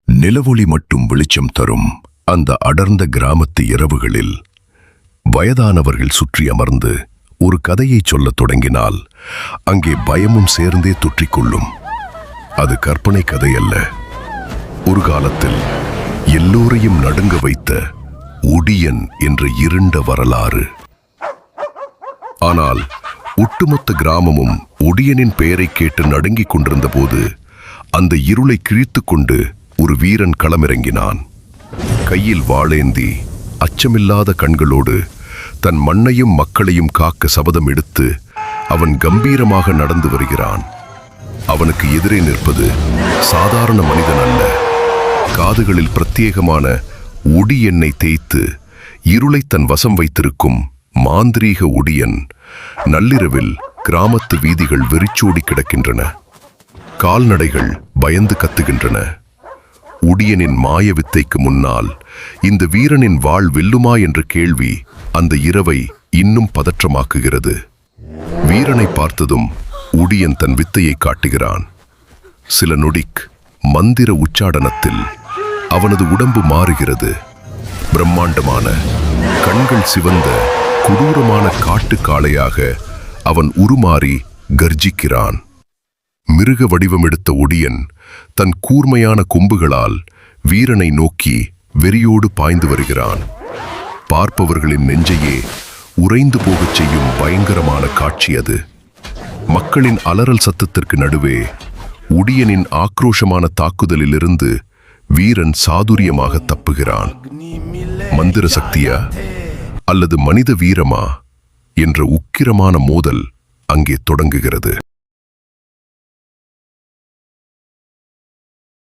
நிலவொளி மட்டும் வெளிச்சம் தரும் அந்த அடர்ந்த கிராமத்து இரவுகளில் வயதானவர்கள் சுற்றி அமர்ந்து ஒரு கதையை சொல்லத் தொடங்கினால் அங்கே பயமும் சேர்ந்தே தொற்றிக்கொள்ளும். அது கற்பனை கதை அல்ல. ஒரு காலத்தில் எல்லோரையும் நடுங்க வைத்த ஒடியன் என்ற இருண்ட வரலாறு. ஆனால் ஒட்டுமொத்த கிராமமும் ஒடியனின் பெயரை கேட்டு நடுங்கிக் கொண்டிருந்த போது அந்த இருளை கிழித்துக் கொண்டு ஒரு வீரன் களமிறங்கினான். கையில் வாளேந்தி அச்சமில்லாத கண்களோடு தன் மண்ணையும் மக்களையும் காக்க சபதம் எடுத்து அவன் கம்பீரமாக நடந்து வருகிறான். அவனுக்கு எதிரே நிற்பது சாதாரண மனிதன் அல்ல. காதுகளில் பிரத்யேகமான ஒடி எண்ணெய் தேய்த்து இருளை தன் வசம் வைத்திருக்கும் மாந்திரீக ஒடியன். நள்ளிரவில் கிராமத்து வீதிகள் வெறிச்சோடி கிடக்கின்றன. கால்நடைகள் பயந்து கத்துகின்றன. ஒடியனின் மாய வித்தைக்கு முன்னால் இந்த வீரனின் வாழ் வெல்லுமா என்ற கேள்வி அந்த இரவை இன்னும் பதற்றமாக்குகிறது. வீரனை பார்த்ததும் ஒடியன் தன் வித்தையை காட்டுகிறான். சில நொடிக் மந்திர உச்சாடனத்தில் அவனது உடம்பு மாறுகிறது. பிரம்மாண்டமான கண்கள் சிவந்த கொடூரமான காட்டு காளையாக அவன் உருமாறி கர்ஜிக்கிறான். மிருக வடிவம் எடுத்த ஒடியன் தன் கூர்மையான கொம்புகளால் வீரனை நோக்கி வெறியோடு பாய்ந்து வருகிறான். பார்ப்பவர்களின் நெஞ்சையே உறைந்து போகச் செய்யும் பயங்கரமான காட்சி அது. மக்களின் அலறல் சத்தத்திற்கு நடுவே ஒடியனின் ஆக்ரோஷமான தாக்குதலிலிருந்து வீரன் சாதுரியமாக தப்புகிறான். மந்திர சக்தியா அல்லது மனித வீரமா என்ற உக்கிரமான மோதல் அங்கே தொடங்குகிறது.